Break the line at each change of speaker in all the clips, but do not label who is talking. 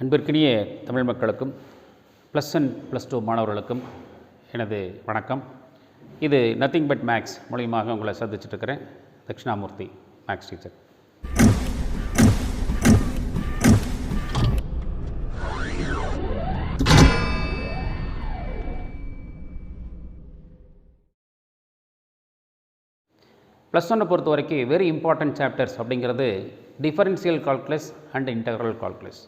அன்பிற்கினிய தமிழ் மக்களுக்கும் +1 +2 மாணவர்களுக்கும் எனது வணக்கம். இது நத்திங் பட் மேக்ஸ் மூலியமாக உங்களை சந்திச்சிட்ருக்கிறேன். Dakshinamurthy maths teacher. +1 பொறுத்த வரைக்கும் வெரி இம்பார்ட்டன்ட் சாப்டர்ஸ் அப்படிங்கிறது differential calculus and integral calculus.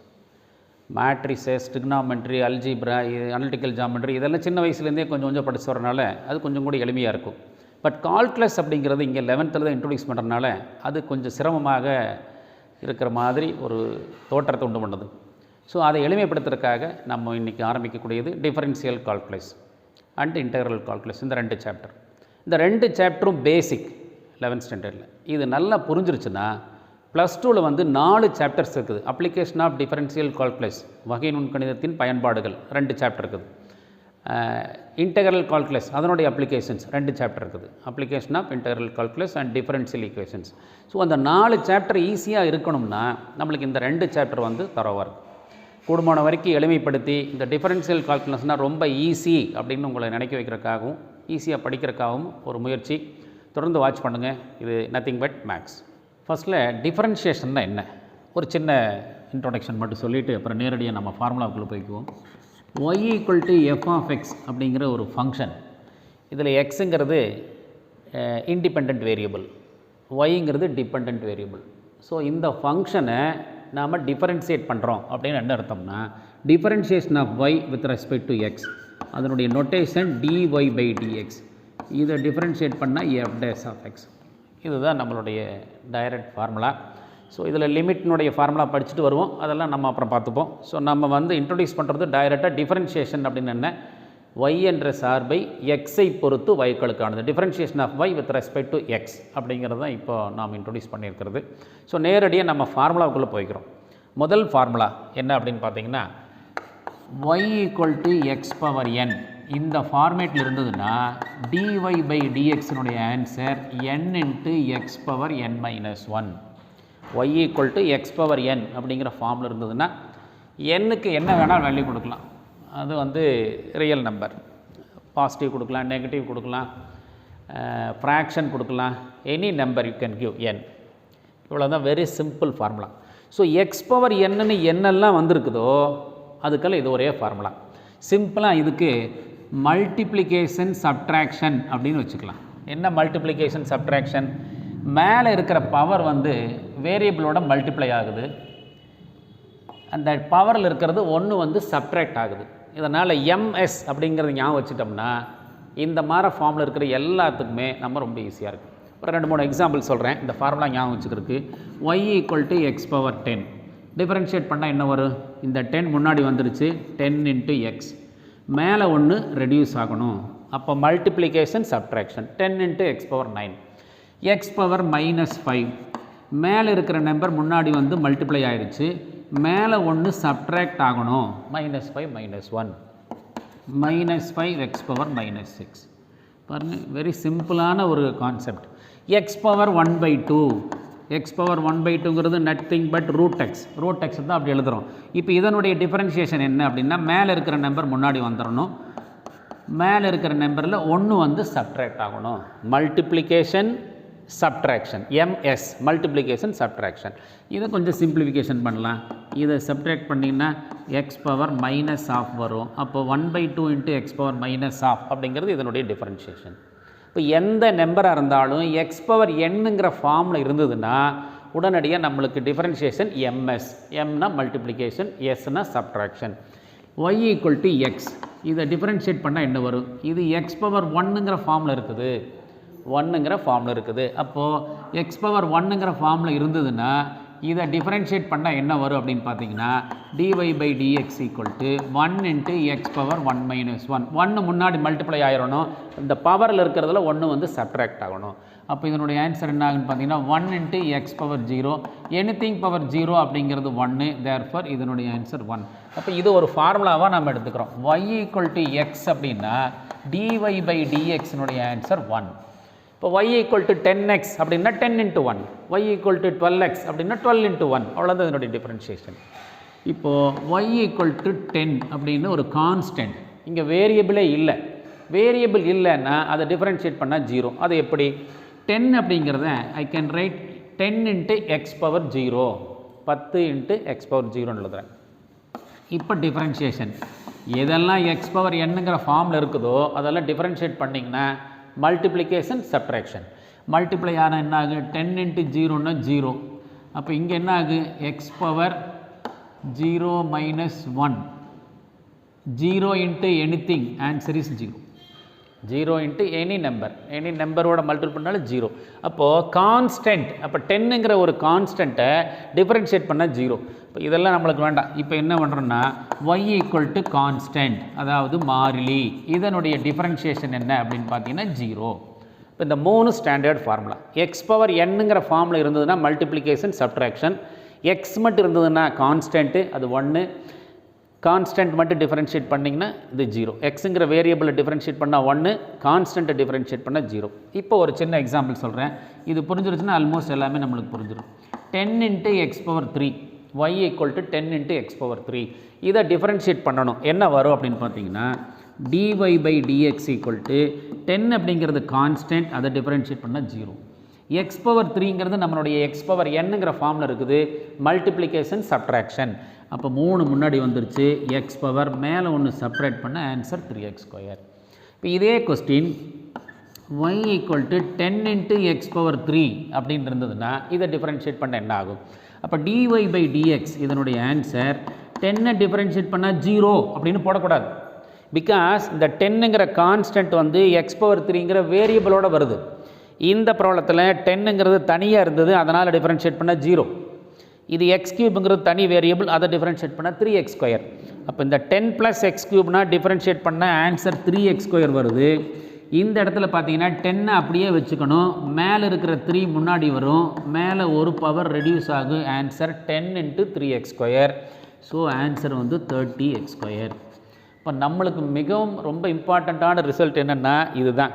Matrices, trigonometry, algebra, analytical geometry இதெல்லாம் சின்ன வயசுலேருந்தே கொஞ்சம் கொஞ்சம் படிச்சு வரனால அது கொஞ்சம் கூட எளிமையாக இருக்கும். பட் கால்குலஸ் அப்படிங்கிறது இங்கே 11th தான் இன்ட்ரடியூஸ் பண்ணுறதுனால அது கொஞ்சம் சிரமமாக இருக்கிற மாதிரி ஒரு தோற்றத்தை உண்டு பண்ணுது. ஸோ அதை எளிமைப்படுத்துறதுக்காக நம்ம இன்றைக்கி ஆரம்பிக்கக்கூடியது differential calculus and integral calculus. இந்த 2 சாப்டர், இந்த 2 சாப்டரும் பேசிக் 11th ஸ்டாண்டர்டில். இது நல்லா புரிஞ்சிருச்சுன்னா +2ல் வந்து 4 சாப்டர்ஸ் இருக்குது. அப்ளிகேஷன் ஆஃப் டிஃபரன்ஷியல் கால்குலஸ், வகை நுண்கணிதத்தின் பயன்பாடுகள் 2 சாப்டர் இருக்குது. இன்டெக்ரல் கால்குலஸ் அதனுடைய அப்ளிகேஷன்ஸ் 2 சாப்டர் இருக்குது. Application of integral calculus and differential equations. So அந்த 4 சாப்டர் ஈஸியாக இருக்கணும்னா நம்மளுக்கு இந்த 2 சாப்டர் வந்து தரவாக இருக்கும். கூடுமான வரைக்கும் எளிமைப்படுத்தி இந்த டிஃபரன்ஷியல் கால்குலஸ்னால் ரொம்ப ஈஸி அப்படின்னு உங்களை நினைக்க வைக்கிறதுக்காகவும் ஈஸியாக படிக்கிறதுக்காகவும் ஒரு முயற்சி. தொடர்ந்து வாட்ச் பண்ணுங்கள். இது நத்திங் பட் மேக்ஸ். ஃபஸ்ட்டில் டிஃபரன்ஷியேஷன்னா என்ன, ஒரு சின்ன இன்ட்ரோடக்ஷன் மட்டும் சொல்லிவிட்டு அப்புறம் நேரடியாக நம்ம ஃபார்முலாவுக்குள்ளே போய்க்குவோம். y = f(x) அப்படிங்கிற ஒரு ஃபங்க்ஷன். இதில் எக்ஸுங்கிறது இண்டிபெண்ட் வேரியபிள், ஒய்ங்கிறது டிபெண்ட் வேரியபிள். ஸோ இந்த ஃபங்க்ஷனை நாம் டிஃபரன்ஷியேட் பண்ணுறோம் அப்படின்னு என்ன அர்த்தம்னா, differentiation of y with respect to x, அதனுடைய நொட்டேஷன் dy/dx. இதை டிஃபரன்ஷியேட் பண்ணால் f'(x). இதுதான் நம்மளுடைய டைரக்ட் ஃபார்முலா. ஸோ இதில் லிமிட்னுடைய ஃபார்முலா படிச்சுட்டு வருவோம், அதெல்லாம் நம்ம அப்புறம் பார்த்துப்போம். ஸோ நம்ம வந்து இன்ட்ரடியூஸ் பண்ணுறது டைரெக்டாக டிஃபரன்ஷியேஷன் அப்படின்னு என்ன, y என்ற சார்பை எக்ஸை பொறுத்து வைக்களுக்கானது. Differentiation of y with respect to x அப்படிங்கிறது தான் இப்போ நாம் இன்ட்ரடியூஸ் பண்ணியிருக்கிறது. ஸோ நேரடியாக நம்ம ஃபார்முலாவுக்குள்ளே போய்க்கிறோம். முதல் ஃபார்முலா என்ன அப்படின்னு பார்த்தீங்கன்னா, y = x⁴n இந்த ஃபார்மேட்டில் இருந்ததுன்னா dy/dxனுடைய answer n × x⁴n - 1. y = x⁴n அப்படிங்கிற ஃபார்மில் இருந்ததுன்னா n-க்கு என்ன வேணால் வேல்யூ கொடுக்கலாம். அது வந்து ரியல் நம்பர், பாசிட்டிவ் கொடுக்கலாம், நெகட்டிவ் கொடுக்கலாம், ஃப்ராக்ஷன் கொடுக்கலாம், any number you can give n. இவ்வளோ தான் very simple formula. So x⁴n என்னெல்லாம் வந்திருக்குதோ அதுக்கெல்லாம் இது ஒரே ஃபார்முலா. சிம்பிளாக இதுக்கு மல்டிப்ளிகேஷன் சப்ட்ராக்ஷன் அப்படின்னு வச்சுக்கலாம். என்ன மல்டிப்ளிகேஷன் சப்ட்ராக்ஷன், மேலே இருக்கிற பவர் வந்து வேரியபிளோட மல்டிப்ளை ஆகுது, அந்த பவரில் இருக்கிறது ஒன்று வந்து சப்ட்ராக்ட் ஆகுது. இதனால் ms அப்படிங்கிறது ஞாபகம் வச்சுட்டோம்னா இந்த மாதிரி ஃபார்மில் இருக்கிற எல்லாத்துக்குமே நம்ம ரொம்ப ஈஸியாக இருக்கும். ஒரு 2-3 எக்ஸாம்பிள் சொல்கிறேன் இந்த ஃபார்முலா ஞாபகம் வச்சுக்கிறதுக்கு. y = x⁴10 டிஃபரன்ஷியேட் பண்ணால் என்ன வரும், இந்த 10 முன்னாடி வந்துருச்சு, 10 × x, மேலே ஒன்று ரெடியூஸ் ஆகணும், அப்போ மல்டிப்ளிகேஷன் சப்ட்ராக்ஷன் 10 × x⁴9, x⁻−5 மேலே இருக்கிற நம்பர் முன்னாடி வந்து மல்டிப்ளை ஆயிடுச்சு, மேலே ஒன்று சப்ட்ராக்ட் ஆகணும், -5 - 1 -5 x⁻−6. பாருங்கள், வெரி சிம்பிளான ஒரு கான்செப்ட். x⁻1/2 x⁻1/2ங்கிறது நத்திங் பட் √x தான் அப்படி எழுதுகிறோம். இப்போ இதனுடைய டிஃபரன்ஷியேஷன் என்ன அப்படின்னா, மேலே இருக்கிற நம்பர் முன்னாடி வந்துடணும், மேலே இருக்கிற நம்பரில் ஒன்று வந்து சப்ட்ராக்ட் ஆகணும். Multiplication subtraction, ms multiplication subtraction. இதை கொஞ்சம் சிம்பிளிஃபிகேஷன் பண்ணலாம். இதை சப்ட்ராக்ட் பண்ணிங்கன்னா x⁻−12 வரும். அப்போ 1/2 × x⁻−12 அப்படிங்கிறது இதனுடைய டிஃபரன்ஷியேஷன். இப்போ எந்த நம்பராக இருந்தாலும் x⁴n ஃபார்மில் இருந்ததுன்னா உடனடியாக நம்மளுக்கு டிஃபரன்ஷியேஷன் ms, mனா மல்டிப்ளிகேஷன், sனா சப்ட்ராக்ஷன். y = x, இதை டிஃபரன்ஷியேட் பண்ணால் என்ன வரும், இது x⁴1 ஃபார்மில் இருக்குது, 1 ஃபார்மில் இருக்குது. அப்போது x⁴1 ஃபார்மில் இருந்ததுன்னா இதை டிஃபரன்ஷியேட் பண்ணால் என்ன வரும் அப்படின்னு பார்த்தீங்கன்னா, dy/dx = 1 × x⁻1 - 1 முன்னாடி மல்டிப்ளை ஆகிடணும், இந்த பவரில் இருக்கிறதுல ஒன்று வந்து சப்ட்ராக்ட் ஆகணும். அப்போ இதனுடைய ஆன்சர் என்ன ஆகுன்னு பார்த்தீங்கன்னா 1 × x⁻0, எனிதிங் பவர் 0 அப்படிங்கிறது 1, தேர்ஃபோர் இதனுடைய ஆன்சர் 1. அப்போ இது ஒரு ஃபார்முலாவாக நம்ம எடுத்துக்கிறோம். y = x அப்படின்னா dy/dxனுடைய ஆன்சர் 1. இப்போ y = 10x அப்படின்னா 10 × 1, y = 12x அப்படின்னா 12 × 1, அவ்வளோதான் இதனுடைய டிஃபரன்ஷியேஷன். இப்போது y ஈக்குவல் டு 10 அப்படின்னு ஒரு கான்ஸ்டன்ட், இங்கே வேரியபிளே இல்லை. வேரியபிள் இல்லைன்னா அதை டிஃபரன்ஷியேட் பண்ணால் 0. அது எப்படி? 10 அப்படிங்கிறத I can write 10 into x power 0, 10 into x power 0ன்னு எழுதுகிறேன். இப்போ டிஃபரன்ஷியேஷன் எதெல்லாம் எக்ஸ் பவர் என்னங்கிற ஃபார்மில் இருக்குதோ அதெல்லாம் டிஃபரன்ஷியேட் பண்ணிங்கன்னா மல்டிப்ளிகேஷன் சப்ட்ராக்ஷன். மல்டிப்ளை ஆனால் என்ன ஆகு? 10 இன்ட்டு 0ன்னா 0. அப்போ இங்கே என்ன ஆகு? X power 0 minus 1. 0 into anything, answer is 0. 0 into any நம்பரோட மல்டிபிள் பண்ணாலும் 0. அப்போது கான்ஸ்டன்ட், அப்போ 10ங்கிற ஒரு கான்ஸ்டண்ட்டை டிஃபரன்ஷியேட் பண்ணால் 0. இப்போ இதெல்லாம் நம்மளுக்கு வேண்டாம். இப்போ என்ன பண்ணுறோன்னா y ஈக்குவல் டு கான்ஸ்டன்ட், அதாவது மாறிலி, இதனுடைய டிஃபரன்ஷியேஷன் என்ன அப்படின்னு பார்த்தீங்கன்னா 0. இப்போ இந்த 3 ஸ்டாண்டர்ட் ஃபார்முலா. எக்ஸ் பவர் என்னங்கிற ஃபார்மில் இருந்ததுன்னா மல்டிப்ளிகேஷன் சப்ட்ராக்ஷன், எக்ஸ் மட்டும் இருந்ததுன்னா கான்ஸ்டன்ட்டு அது 1, கான்ஸ்டன்ட் மட்டும் டிஃபரன்ஷியேட் பண்ணிங்கன்னா இது 0. எக்ஸுங்கிற வேரியபிளை டிஃபரன்ஷியேட் பண்ணால் 1, கான்ஸ்டன்ட்டை டிஃபரன்ஷியேட் பண்ணால் 0. இப்போ ஒரு சின்ன எக்ஸாம்பிள் சொல்கிறேன். இது புரிஞ்சிருச்சுன்னா ஆல்மோஸ்ட் எல்லாமே நம்மளுக்கு புரிஞ்சிடும். 10 into x power 3, y equal to 10 into x power 3. இதை டிஃபரன்ஷியேட் பண்ணணும். என்ன வரும் அப்படின்னு பார்த்தீங்கன்னா dy by dx equal to 10 அப்படிங்கிறது கான்ஸ்டன்ட், அதை டிஃபரன்ஷியேட் பண்ணால் 0. எக்ஸ் பவர் 3ங்கிறது நம்மளுடைய எக்ஸ் பவர் என்னங்கிற ஃபார்மில் இருக்குது, மல்டிப்ளிகேஷன் சப்ட்ராக்ஷன். அப்போ 3 முன்னாடி வந்துருச்சு, எக்ஸ் பவர் மேலே ஒன்று செப்பரேட் பண்ண ஆன்சர் 3x². இப்போ இதே question y equal to 10 into x power 3 அப்படின்னு இருந்ததுன்னா இதை டிஃபரன்ஷியேட் பண்ண என்ன ஆகும்? அப்போ dy பை dx இதனுடைய ஆன்சர் 10 டிஃபரன்ஷியேட் பண்ணால் 0 அப்படின்னு போடக்கூடாது. பிகாஸ் இந்த 10ங்கிற கான்ஸ்டன்ட் வந்து எக்ஸ் பவர் 3ங்கிற வேரியபிளோட வருது. இந்த ப்ராப்ளத்தில் 10ங்கிறது தனியாக இருந்தது, அதனால் டிஃபரன்ஷியேட் பண்ணால் 0. இது எக்ஸ் கியூப்ங்கிறது தனி வேரியபிள், அதை டிஃபரன்ஷியேட் பண்ணால் 3x². அப்போ இந்த 10 + x³ டிஃபரன்ஷியேட் பண்ண ஆன்சர் 3x² வருது. இந்த இடத்துல பார்த்தீங்கன்னா 10 அப்படியே வச்சுக்கணும், மேலே இருக்கிற 3 முன்னாடி வரும், மேலே ஒரு பவர் ரெடியூஸ் ஆகும், answer 10 into 3x². So answer வந்து 30x². இப்போ நம்மளுக்கு மிகவும் ரொம்ப இம்பார்ட்டண்ட்டான ரிசல்ட் என்னென்னா இதுதான்.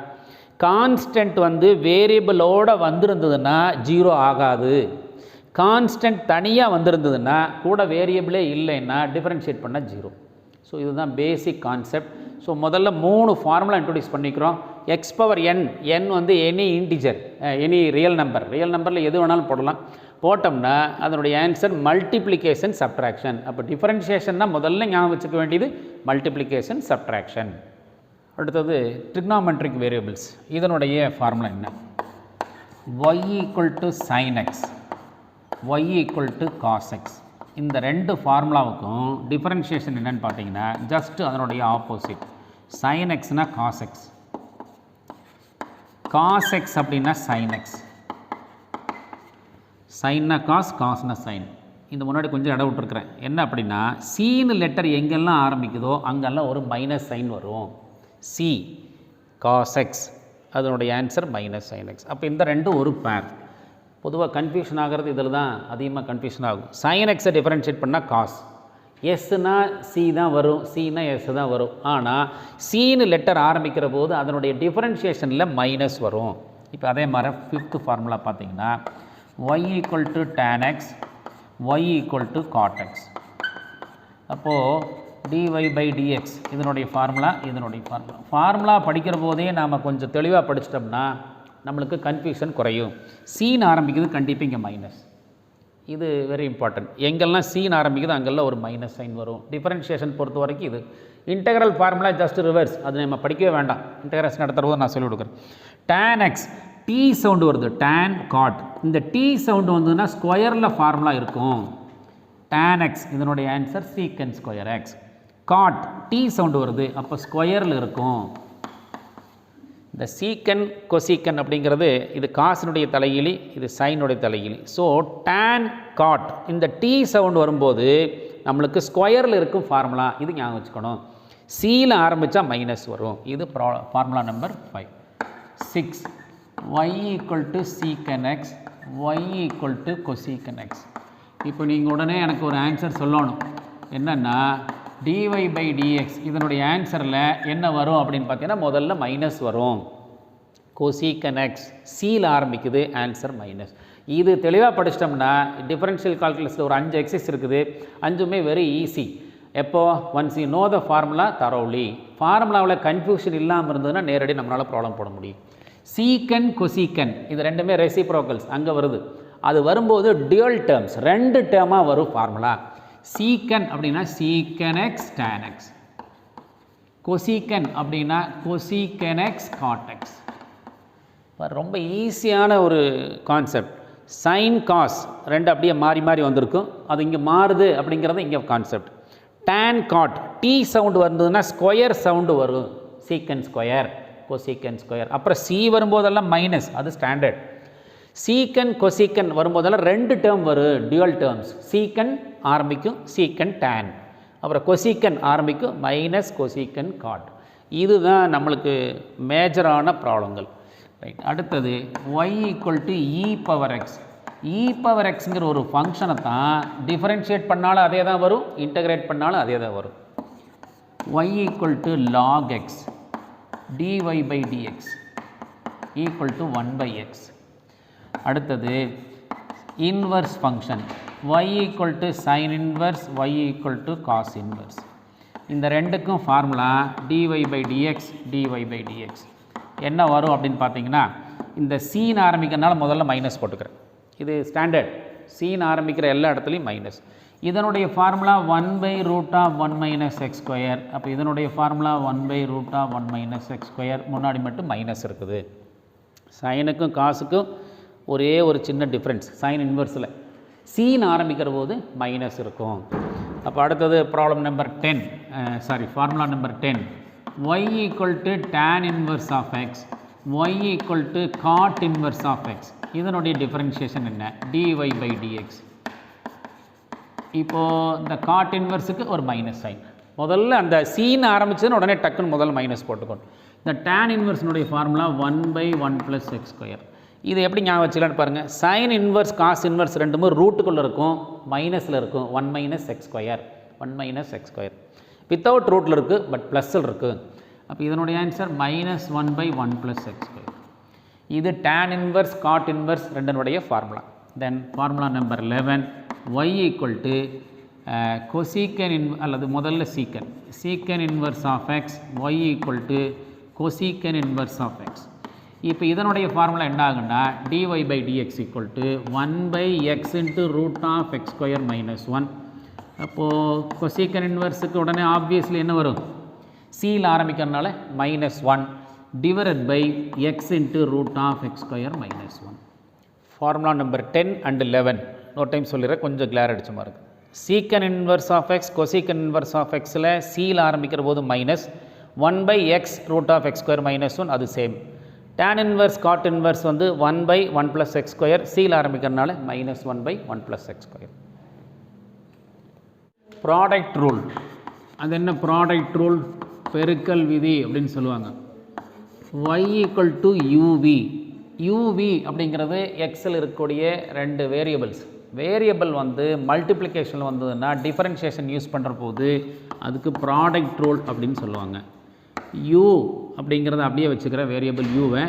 கான்ஸ்டன்ட் வந்து வேரியபிளோடு வந்திருந்ததுன்னா 0 ஆகாது. கான்ஸ்டன்ட் தனியாக வந்திருந்ததுன்னா கூட வேரியபிளே இல்லைன்னா டிஃபரன்ஷியேட் பண்ணால் 0. ஸோ இதுதான் பேசிக் கான்செப்ட். ஸோ முதல்ல 3 ஃபார்முலா இன்ட்ரோடியூஸ் பண்ணிக்கிறோம். எக்ஸ் பவர் n வந்து எனி இன்டிஜர், எனி ரியல் நம்பரில் எது வேணாலும் போடலாம். போட்டோம்னா அதனுடைய ஆன்சர் மல்டிப்ளிகேஷன் சப்ட்ராக்ஷன். அப்போ டிஃபரன்ஷியேஷன்னா முதல்ல ஞாபகம் வச்சுக்க வேண்டியது மல்டிப்ளிகேஷன் சப்ட்ராக்ஷன். அடுத்தது ட்ரிக்னாமெட்ரிக் வேரியபிள்ஸ். இதனுடைய ஃபார்முலா என்ன? y equal to sin x, y equal to cos x. இந்த 2 ஃபார்முலாவுக்கும் டிஃபரன்ஷியேஷன் என்னென்னு பார்த்தீங்கன்னா ஜஸ்ட் அதனுடைய ஆப்போசிட். sin xனா cos x, cos x அப்படின்னா sin x. சைன்னா காஸ், காஸ்னா சைன். இந்த முன்னாடி கொஞ்சம் இடம் விட்டுருக்குறேன். என்ன அப்படின்னா சீனு லெட்டர் எங்கெல்லாம் ஆரம்பிக்குதோ அங்கெல்லாம் ஒரு மைனஸ் சைன் வரும். சி காஸ் எக்ஸ், அதனுடைய ஆன்சர் மைனஸ் சைன் எக்ஸ். அப்போ இந்த ரெண்டும் ஒரு பேர். பொதுவாக கன்ஃபியூஷன் ஆகிறது இதில் தான் அதிகமாக கன்ஃபியூஷன் ஆகும். சைன் எக்ஸை டிஃபரன்ஷியேட் பண்ணால் காஸ், எஸ்னா சி தான் வரும், சினா எஸ் தான் வரும். ஆனால் சீனு லெட்டர் ஆரம்பிக்கிற போது அதனுடைய டிஃபரன்ஷியேஷனில் மைனஸ் வரும். இப்போ அதே மாதிரி 5th ஃபார்முலா பார்த்தீங்கன்னா y equal to tan x, y equal to cot x. அப்போது dy பை dx இதனுடைய ஃபார்முலா, ஃபார்முலா படிக்கிற போதே நாம் கொஞ்சம் தெளிவாக படிச்சிட்டோம்னா நம்மளுக்கு கன்ஃபியூஷன் குறையும். சீன் ஆரம்பிக்குது கண்டிப்பாக இங்கே மைனஸ், இது வெரி இம்பார்ட்டன்ட். எங்கெல்லாம் சீன் ஆரம்பிக்குது அங்கெல்லாம் ஒரு மைனஸ் சைன் வரும். டிஃபரன்ஷியேஷன் பொறுத்த வரைக்கும் இது. இன்டெக்ரல் ஃபார்முலா ஜஸ்ட் ரிவர்ஸ், அது நம்ம படிக்கவே வேண்டாம். இன்டெக்ரேஷன் நடத்துகிற போது நான் சொல்லிக் கொடுக்குறேன். tan x டி சவுண்டு வருது, tan cot. இந்த டி சவுண்டு வந்ததுன்னா ஸ்கொயரில் ஃபார்முலா இருக்கும். tan x இதனுடைய answer secant square x. cot T sound வருது, அப்போ ஸ்கொயரில் இருக்கும். இந்த சீக்கன் கொசீக்கன் அப்படிங்கிறது இது காசினுடைய தலையிலி, இது சைனுடைய தலையிலி. ஸோ tan cot இந்த டி சவுண்டு வரும்போது நம்மளுக்கு ஸ்கொயரில் இருக்கும் ஃபார்முலா, இது ஞாபகம் வச்சுக்கணும். சியில் ஆரம்பித்தா மைனஸ் வரும். இது formula number 5. 6 y equal to சீக்கன் X, y equal to கொசீக்கன் X. இப்போ நீங்கள் உடனே எனக்கு ஒரு ஆன்சர் சொல்லணும். என்னென்னா dy பை dx இதனுடைய ஆன்சரில் என்ன வரும் அப்படின்னு பார்த்தீங்கன்னா முதல்ல மைனஸ் வரும். கொசீக்கன் எக்ஸ் சியில் ஆரம்பிக்குது, ஆன்சர் மைனஸ். இது தெளிவாக படிச்சிட்டோம்னா டிஃபரன்ஷியல் கால்குலஸில் ஒரு 5 எக்ஸசைஸ் இருக்குது, 5மே வெரி ஈஸி. எப்போ once you know the formula தரோலி, ஃபார்முலாவில் கன்ஃபியூஷன் இல்லாமல் இருந்ததுன்னா நேரடி நம்மளால் ப்ராப்ளம் போட முடியும். சீக்கன் கொசீக்கன் இது ரெண்டுமே ரெசிப்ரோக்கல்ஸ் அங்கே வருது. அது வரும்போது டியூவல் டேர்ம்ஸ் 2 டேர்மாக வரும் ஃபார்முலா. சீக்கன் அப்படின்னா சீக்கன் எக்ஸ் tan எக்ஸ், கொசீக்கன் அப்படின்னா கொசீக்கன் எக்ஸ் காட் எக்ஸ். ரொம்ப ஈஸியான ஒரு கான்செப்ட். சைன் காஸ் 2 அப்படியே மாறி மாறி வந்திருக்கும், அது இங்கே மாறுது அப்படிங்கிறது இங்கே concept. Tan cot T sound வந்ததுன்னா ஸ்கொயர் சவுண்டு வரும், சீக்கன் ஸ்கொயர் கொசீக்கன் ஸ்கொயர். அப்புறம் சி வரும்போதெல்லாம் மைனஸ், அது ஸ்டாண்டர்ட். சீக்கன் கொசீக்கன் வரும்போதெல்லாம் 2 டேர்ம் வரும், டியூவல் டேர்ம்ஸ். சீக்கன் ஆரம்பிக்கும், சீக்கன் டேன், அப்புறம் கொசீக்கன் ஆரம்பிக்கும், மைனஸ் கொசீக்கன் காட். இதுதான் நம்மளுக்கு மேஜரான ப்ராப்ளங்கள். ரைட். அடுத்தது y equal to e power x. E power எக்ஸுங்கிற ஒரு ஃபங்க்ஷனை தான் டிஃபரன்ஷியேட் பண்ணாலும் அதே தான் வரும், இன்டகிரேட் பண்ணாலும் அதே தான் வரும். y equal to log x dy by dx equal to 1/x. அடுத்தது inverse function y equal to sine inverse, y equal to cos inverse. இந்த ரெண்டுக்கும் formula dy by dx dy by dx என்ன வரும் அப்படின்னு பார்த்தீங்கன்னா, இந்த சீன் ஆரம்பிக்கிறனால முதல்ல minus போட்டுக்கிறேன், இது ஸ்டாண்டர்ட். சீன் ஆரம்பிக்கிற எல்லா இடத்துலையும் மைனஸ். இதனுடைய ஃபார்முலா 1/√(1 - x²). அப்போ இதனுடைய ஃபார்முலா 1/√(1 - x²). முன்னாடி மட்டும் மைனஸ் இருக்குது. சைனுக்கும் காசுக்கும் ஒரே ஒரு சின்ன டிஃப்ரென்ஸ், சைன் இன்வர்ஸில் சீன் ஆரம்பிக்கிற போது மைனஸ் இருக்கும். அப்போ அடுத்தது problem number 10, formula number 10. y equal to tan inverse of x, y equal to cot inverse of x. இதனுடைய டிஃபரன்ஷியேஷன் என்ன? dy by dx. இப்போது இந்த காட் இன்வர்ஸுக்கு ஒரு மைனஸ் சைன். முதல்ல அந்த சீன் ஆரம்பிச்சதுன்னு உடனே டக்குன்னு முதல்ல மைனஸ் போட்டுக்கணும். இந்த tan இன்வர்ஸினுடைய ஃபார்முலா 1/1 + x². இது எப்படி ஞாபகம் வச்சுக்கலான்னு பாருங்கள். சைன் இன்வர்ஸ் காஸ் இன்வர்ஸ் ரெண்டுமே ரூட்டுக்குள்ளே இருக்கும், மைனஸில் இருக்கும். 1 - x², 1 - x². வித்தவுட் ரூட்டில் இருக்குது, பட் ப்ளஸில் இருக்குது. அப்போ இதனுடைய ஆன்சர் -1/1 + x². இது tan இன்வர்ஸ் காட் இன்வர்ஸ் ரெண்டனுடைய formula. Then formula number 11. y equal to cosecant அல்லது முதல்ல secant inverse of x, y equal to cosecant inverse of x. இப்போ இதனுடைய ஃபார்முலா என்ன ஆகுன்னா dy by dx equal to 1/x × (x²) - 1. அப்போது கொசீக்கன் இன்வர்ஸுக்கு உடனே obviously என்ன வரும்? சீல் ஆரம்பிக்கிறதுனால -1 divided by x × (x²) - 1. Formula number 10 and 11 ஒரு டைம் சொல்லிடுறேன், கொஞ்சம் கிளார் அடிச்ச மாதிரி இருக்குது. Secant inverse of x cosecant inverse of எக்ஸில் சீல் ஆரம்பிக்கிற போது -1/x (√(x²) - 1), அது same. tan inverse cot inverse வந்து 1/1 + x², seal ஆரம்பிக்கிறதுனால -1/1 + x². Product rule. அது என்ன ப்ராடக்ட் ரூல்? பெருக்கல் விதி அப்படின்னு சொல்லுவாங்க. y equal to uv. uv அப்படிங்கிறது எக்ஸில் இருக்கக்கூடிய 2 வேரியபிள்ஸ். வேரியபிள் வந்து மல்டிப்ளிகேஷனில் வந்ததுன்னா டிஃபரன்ஷியேஷன் யூஸ் பண்ணுற போது அதுக்கு ப்ராடக்ட் ரூல் அப்படின்னு சொல்லுவாங்க. u அப்படிங்கிறத அப்படியே வச்சுக்கிற வேரியபிள் யூவை,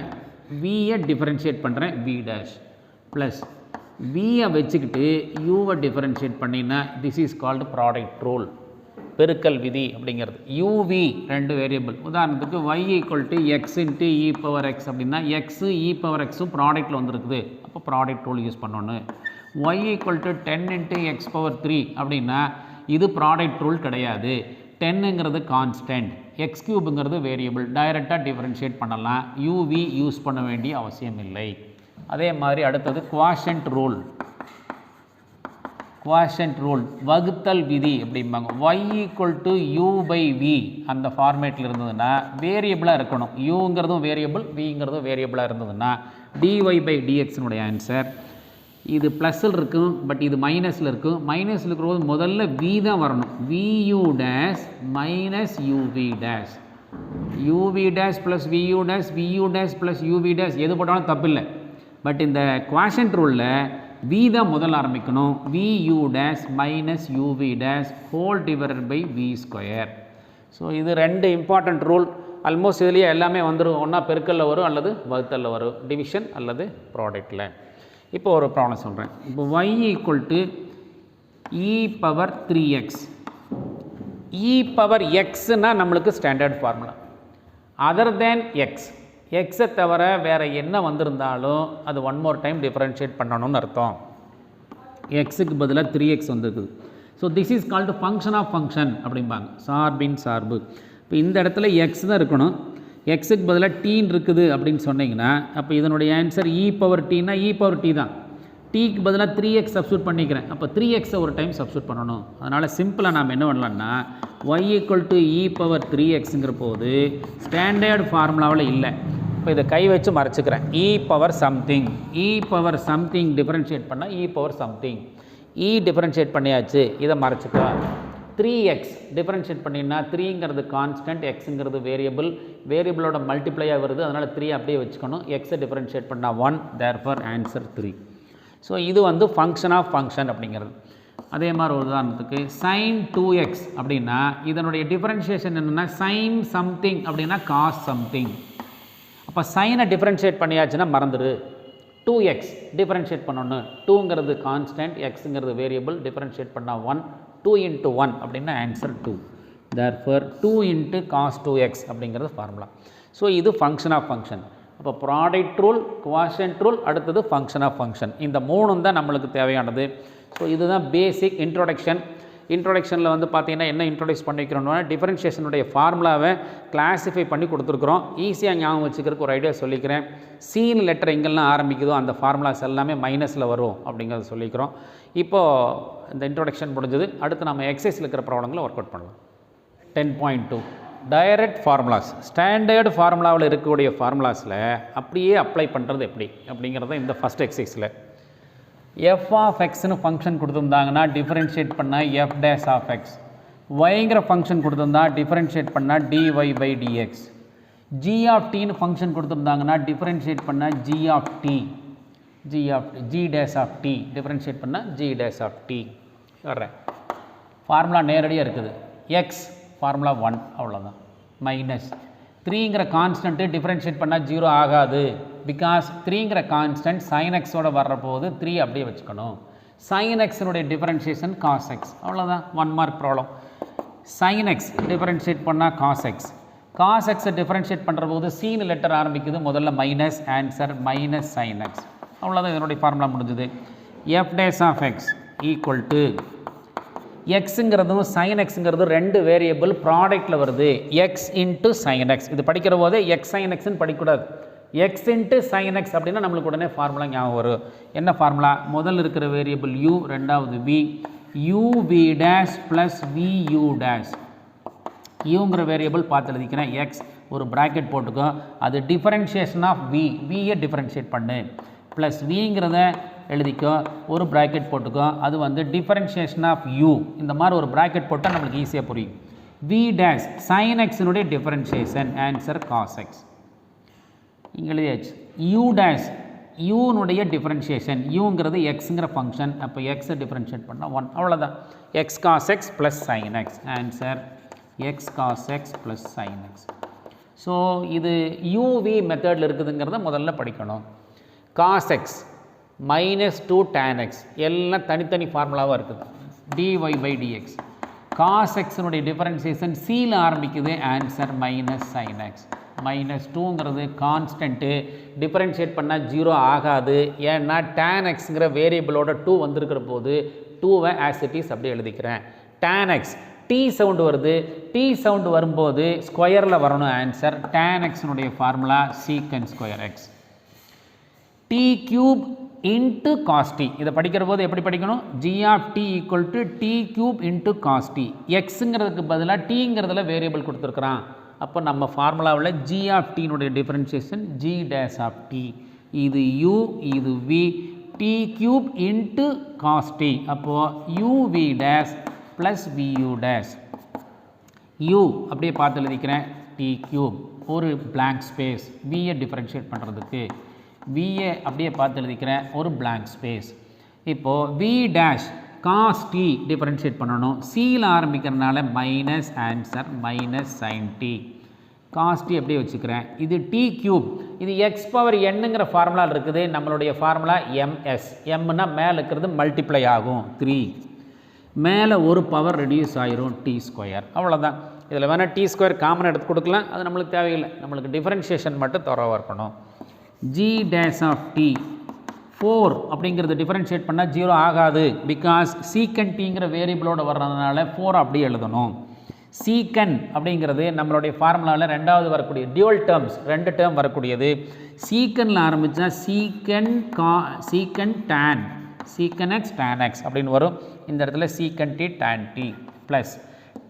வியை டிஃபரன்ஷியேட் பண்ணுறேன் v' ப்ளஸ் வியை வச்சுக்கிட்டு யூவை டிஃபரன்ஷியேட் பண்ணினா this is called product rule, பெருக்கல் விதி அப்படிங்கிறது. uv 2 variable. உதாரணத்துக்கு y equal to x × e⁻x அப்படின்னா எக்ஸு e⁻xும் ப்ராடக்ட்டில் வந்துருக்குது, அப்போ ப்ராடக்ட் ரூல் யூஸ் பண்ணணும். y ஈக்குவல் டு 10 × x⁻3 அப்படின்னா இது ப்ராடக்ட் ரூல் கிடையாது. 10ங்கிறது கான்ஸ்டன்ட், x³ வேரியபிள், டைரெக்டாக டிஃபரன்ஷியேட் பண்ணலாம், uv யூஸ் பண்ண வேண்டிய அவசியம் இல்லை. அதே மாதிரி அடுத்தது குவாஷன்ட் ரூல். குவாஷன்ட் ரூல் வகுத்தல் விதி அப்படிம்பாங்க. y ஈக்குவல் டு u/v அந்த ஃபார்மேட்டில் இருந்ததுன்னா வேரியபிளாக இருக்கணும். யூங்கிறதும் வேரியபிள், விங்கிறதும் வேரியபிளாக இருந்ததுன்னா dy பை dxனுடைய ஆன்சர். இது ப்ளஸில் இருக்கும், பட் இது மைனஸில் இருக்கும். மைனஸில் இருக்கிறபோது முதல்ல v தான் வரணும். vu' - uv', uv' plus vu' plus uv' எது போட்டாலும் தப்பில்லை. பட் இந்த குவாஷன்ட் ரூலில் v தான் முதல்ல ஆரம்பிக்கணும். vu' - uv' whole divided by v². So இது 2 இம்பார்ட்டண்ட் ரூல். ஆல்மோஸ்ட் இதுலேயே எல்லாமே வந்துடும். ஒன்றா பெருக்கல்ல வரும் அல்லது வகுத்தலில் வரும், டிவிஷன் அல்லது ப்ராடக்டில். இப்போ ஒரு ப்ராப்ளம் சொல்கிறேன். இப்போ y equal to e power 3x. e power எக்ஸ்னா நம்மளுக்கு standard formula. Other than x, எக்ஸை தவிர வேறு என்ன வந்திருந்தாலும் அது ஒன் மோர் டைம் டிஃபரன்ஷியேட் பண்ணணும்னு அர்த்தம். எக்ஸுக்கு பதிலாக 3x வந்துருக்குது. So this is called function of function அப்படிம்பாங்க, சார்பின் சார்பு. இப்போ இந்த இடத்துல எக்ஸ் தான் இருக்கணும், எக்ஸுக்கு பதிலாக டீன்னு இருக்குது அப்படின்னு சொன்னீங்கன்னா அப்போ இதனுடைய ஆன்சர் இ பவர் டீனா இ பவர் டி தான். டீக்கு பதிலாக 3x சப்ஸ்டியூட் பண்ணிக்கிறேன், அப்போ 3xை ஒரு டைம் சப்ஸ்டியூட் பண்ணணும். அதனால் சிம்பிளாக நாம் என்ன பண்ணலாம்னா y equal to e power 3xங்கிற போது ஸ்டாண்டர்ட் ஃபார்முலாவில் இல்லை. இப்போ இதை கை வச்சு மறைச்சிக்கிறேன். E power something, e power something differentiate பண்ணால் e power something, e differentiate பண்ணியாச்சு, இதை மறைச்சிக்கோ. 3x டிஃபரன்ஷியேட் பண்ணினா 3ங்கிறது கான்ஸ்டன்ட், எக்ஸுங்கிறது வேரியபிள், வேரியபிளோட மல்டிப்ளையாக வருது, அதனால் 3 அப்படியே வச்சுக்கணும். எக்ஸை டிஃபரன்ஷியேட் பண்ணால் 1, தேர்ஃபார் ஆன்சர் 3. ஸோ இது வந்து ஃபங்க்ஷன் ஆஃப் ஃபங்க்ஷன் அப்படிங்கிறது. அதே மாதிரி ஒரு உதாரணத்துக்கு sin 2x அப்படின்னா இதனுடைய டிஃபரன்ஷியேஷன் என்னென்னா sin சம்திங் அப்படின்னா cos சம்திங். அப்போ சைனை டிஃபரன்ஷியேட் பண்ணியாச்சுன்னா மறந்துடு. 2x டிஃபரன்ஷியேட் பண்ணணும், 2ங்கிறது கான்ஸ்டன்ட், எக்ஸுங்கிறது வேரியபிள், டிஃபரன்ஷியேட் பண்ணால் 1, 2 × 1 அப்படின்னா ஆன்சர் 2. தேர்ஃபார் 2 × cos 2x அப்படிங்கிறது ஃபார்முலா. ஸோ இது ஃபங்க்ஷன் ஆஃப் ஃபங்க்ஷன். அப்போ ப்ராடக்ட் ரூல், குவாஷன்ட் ரூல், அடுத்தது ஃபங்க்ஷன் ஆஃப் ஃபங்க்ஷன். இந்த மூணும் தான் நம்மளுக்கு தேவையானது. ஸோ இதுதான் பேசிக் இன்ட்ரோடக்ஷன். இன்ட்ரோடக்ஷனில் வந்து பார்த்தீங்கன்னா என்ன இன்ட்ரோடியூஸ் பண்ணிக்கிறோம்னா டிஃபரன்ஷியேஷனுடைய ஃபார்முலாவை கிளாஸிஃபை பண்ணி கொடுத்துருக்குறோம். ஈஸியாக ஞாபகம் வச்சுக்கிறதுக்கு ஒரு ஐடியா சொல்லிக்கிறேன். சீன் லெட்டர் எங்கெல்லாம் ஆரம்பிக்குதோ அந்த ஃபார்முலாஸ் எல்லாமே மைனஸில் வரும் அப்படிங்கிறத சொல்லிக்கிறோம். இப்போது இந்த இன்ட்ரோடக்ஷன் முடிஞ்சது. அடுத்து நம்ம எக்ஸசைஸில் இருக்கிற ப்ராப்ளங்களை ஒர்க் அவுட் பண்ணலாம். 10.2 டைரக்ட் ஃபார்முலாஸ். ஸ்டாண்டர்டு ஃபார்முலாவில் இருக்கக்கூடிய ஃபார்முலாஸில் அப்படியே அப்ளை பண்ணுறது எப்படி அப்படிங்கிறத இந்த ஃபஸ்ட் எக்ஸசைஸில் எஃப் ஆஃப் எக்ஸ்னு ஃபங்க்ஷன் கொடுத்துருந்தாங்கன்னா டிஃபரன்ஷியேட் பண்ணால் எஃப் டேஸ் ஆஃப் எக்ஸ். ஒய்ங்கிற ஃபங்க்ஷன் கொடுத்துருந்தா டிஃபரன்ஷியேட் பண்ணால் d y by d x. G of டீன்னு ஃபங்க்ஷன் கொடுத்துருந்தாங்கன்னா டிஃபரன்ஷியேட் பண்ணால் g of t, g dash of t, differentiate பண்ணால் ஜி டேஸ் ஆஃப் டி. வர்றேன் ஃபார்முலா நேரடியாக இருக்குது. எக்ஸ் ஃபார்முலா 1 அவ்வளோதான். மைனஸ் 3ங்கிற கான்ஸ்டன்ட்டு டிஃபரன்ஷியேட் பண்ணால் 0 ஆகாது. பிகாஸ் 3ங்கிற கான்ஸ்டன்ட் சைன் எக்ஸோடு வர்ற போது 3 அப்படியே வச்சுக்கணும். சைன் எக்ஸனுடைய டிஃபரன்ஷியேஷன் காஸ் எக்ஸ், அவ்வளோதான். 1 mark problem. Sine x differentiate பண்ணால் காஸ் எக்ஸ், காஸ் எக்ஸை டிஃபரன்ஷியேட் பண்ணுற போது சீன் லெட்டர் ஆரம்பிக்குது, முதல்ல minus, answer minus sine x. அவ்வளோதான், இதனுடைய ஃபார்முலா முடிஞ்சது. F dash of x equal to எக்ஸுங்கிறதும் சைன் எக்ஸுங்கிறதும் ரெண்டு வேரியபிள் ப்ராடக்டில் வருது. X into sine x. இது படிக்கிற போதே எக்ஸ் சைன் எக்ஸ்ன்னு படிக்கக்கூடாது. எக்ஸ் இன்ட்டு சைன் எக்ஸ் அப்படின்னா நம்மளுக்கு உடனே ஃபார்முலா ஞாபகம் வரும். என்ன ஃபார்முலா? முதல் இருக்கிற வேரியபிள் u, ரெண்டாவது v, uv dash plus vu dash. யூங்கிற வேரியபிள் பார்த்து எழுதிக்கிறேன், எக்ஸ் ஒரு ப்ராக்கெட் போட்டுக்கோ, அது டிஃபரன்ஷியேஷன் ஆஃப் v, v-யை டிஃபரன்ஷியேட் பண்ணு, ப்ளஸ் விங்கிறத எழுதிக்கோ, ஒரு ப்ராக்கெட் போட்டுக்கோ, அது வந்து டிஃபரன்ஷியேஷன் ஆஃப் u. இந்த மாதிரி ஒரு ப்ராக்கெட் போட்டால் நம்மளுக்கு ஈஸியாக புரியும். v டேஷ் சைன் எக்ஸினுடைய டிஃபரன்ஷியேஷன், ஆன்சர் காஸ் எக்ஸ். இங்கே எழுதியாச்சு. u டேஷ் யூனுடைய டிஃபரன்ஷியேஷன், யூங்கிறது எக்ஸுங்கிற ஃபங்க்ஷன், அப்போ எக்ஸை டிஃபரன்ஷியேட் பண்ணால் 1, அவ்வளோதான். X cos x plus sine x, answer x cos x plus sine x. So இது uv மெத்தடில் இருக்குதுங்கிறத முதல்ல படிக்கணும். Cos x minus 2 tan x எல்லாம் தனித்தனி ஃபார்முலாவாக இருக்குது. dy by dx. காஸ் எக்ஸினுடைய டிஃபரன்சியேஷன் சியில் ஆரம்பிக்குது, answer minus sine x. Minus 2ங்கிறது கான்ஸ்டன்ட்டு, டிஃபரன்ஷியேட் பண்ணால் 0 ஆகாது. ஏன்னா tan xங்கிற வேரியபிளோட 2 வந்திருக்கிற போது 2வை ஆஸ் இட் இஸ் அப்படியே எழுதிக்கிறேன். tan x டி சவுண்டு வருது, டி சவுண்டு வரும்போது ஸ்கொயரில் வரணும், ஆன்சர் tan xனுடைய formula secant square x. T cube into cos t. இதை படிக்கிற போது எப்படி படிக்கணும்? G of t equal to t cube into cos t. எக்ஸுங்கிறதுக்கு பதிலாக டீங்கிறதுல வேரியபிள் கொடுத்துருக்குறான். அப்போ நம்ம ஃபார்முலாவில் ஜி ஆஃப் டீனுடைய differentiation g dash of t. இது யூ, இது v, t cube into cos t. அப்போது u v dash plus view dash. U அப்படியே பார்த்து எழுதிக்கிறேன், டி கியூப் ஒரு பிளாங்க் ஸ்பேஸ், வியை டிஃபரன்ஷியேட் பண்ணுறதுக்கு. விஏ அப்படியே பார்த்து எழுதிக்கிறேன், ஒரு பிளாங்க் ஸ்பேஸ். இப்போது v dash cos t differentiate பண்ணணும், சியில் ஆரம்பிக்கிறதுனால minus, answer minus sine t. Cos t அப்படியே வச்சுக்கிறேன். இது டி கியூப், இது எக்ஸ் பவர் என்னங்கிற ஃபார்முலாவில் இருக்குது. நம்மளுடைய ஃபார்முலா எம்எஸ். எம்னா மேலே இருக்கிறது மல்டிப்ளை ஆகும் 3, மேலே ஒரு பவர் ரெடியூஸ் ஆயிரும் டி ஸ்கொயர். அவ்வளோதான். இதில் வேணால் டி ஸ்கொயர் காமன் எடுத்து கொடுக்கலாம், அது நம்மளுக்கு தேவையில்லை. நம்மளுக்கு டிஃபரன்ஷியேஷன் மட்டும் தரவாக இருக்கணும். ஜி டேஷ் ஆஃப் டி 4 அப்படிங்கிறது டிஃபரன்ஷியேட் பண்ணால் 0 ஆகாது. பிகாஸ் சீக்கன் டிங்கிற வேரியபிளோட வர்றதுனால 4 அப்படியே எழுதணும். சீக்கன் அப்படிங்கிறது நம்மளுடைய ஃபார்முலாவில் ரெண்டாவது வரக்கூடிய டியூவல் டேர்ம்ஸ், 2 டேர்ம் வரக்கூடியது. சீக்கனில் ஆரம்பித்தா சீக்கன் டேன், சீக்கன் எக்ஸ் டேன் எக்ஸ் அப்படின்னு வரும். இந்த இடத்துல secant T tan T plus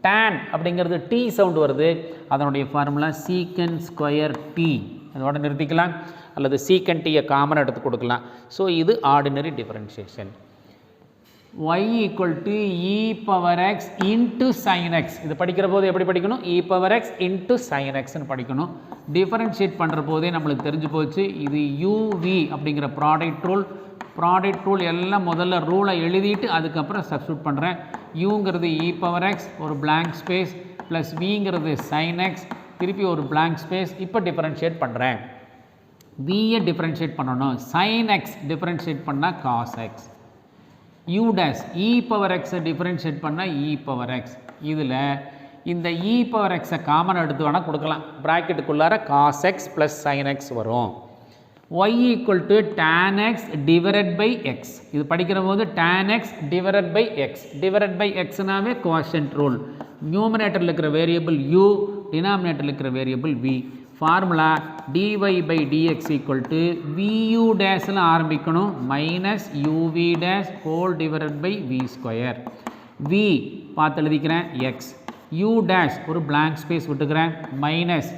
tan அப்படிங்கிறது டி சவுண்டு வருது, அதனுடைய ஃபார்முலா சீக்கன் ஸ்கொயர் டி. அதோட நிறுத்திக்கலாம், அல்லது சீக்கன் டீயை காமன் எடுத்து கொடுக்கலாம். ஸோ இது ordinary differentiation. y equal to e power X into sine x. இது படிக்கிற போது எப்படி படிக்கணும்? இ பவர் எக்ஸ் இன்ட்டு சைன் எக்ஸ்ன்னு படிக்கணும். டிஃபரன்ஷியேட் பண்ணுற போதே நம்மளுக்கு தெரிஞ்சு போச்சு. இது யூவி அப்படிங்கிற ப்ராடக்ட் ரூல் எல்லாம் முதல்ல ரூலை எழுதிட்டு அதுக்கப்புறம் சப்ஸ்டியூட் பண்ணுறேன். யூங்கிறது இ பவர் எக்ஸ், ஒரு பிளாங்க் ஸ்பேஸ், ப்ளஸ் விங்கிறது சைன் எக்ஸ், திருப்பி ஒரு பிளாங்க் ஸ்பேஸ். இப்போ டிஃபரன்ஷியேட் பண்ணுறேன். வியை டிஃபரன்ஷியேட் பண்ணணும். சைன் எக்ஸ் டிஃபரன்ஷியேட் பண்ணால் cos x. U dash e power எக்ஸை டிஃபரன்ஷியேட் பண்ணால் இ பவர் எக்ஸ். இதில் இந்த இ பவர் எக்ஸை காமன் எடுத்து வேணால் கொடுக்கலாம். ப்ராக்கெட்டுக்குள்ளார cos x plus sine x வரும். y equal to tan x divided by x. இது படிக்கிற போது tan x divided by x. Divided by எக்ஸ்னாவே கோஷன்ட் ரூல். நியூமரேட்டரில் இருக்கிற வேரியபிள் u, டினாமினேட்டரில் இருக்கிற variable v. Formula dy by dx equal to vu டேஷில் ஆரம்பிக்கணும், minus uv dash whole divided by v square. v பார்த்து எழுதிக்கிறேன் எக்ஸ், u டேஷ் ஒரு பிளாங்க் ஸ்பேஸ் விட்டுக்கிறேன், மைனஸ்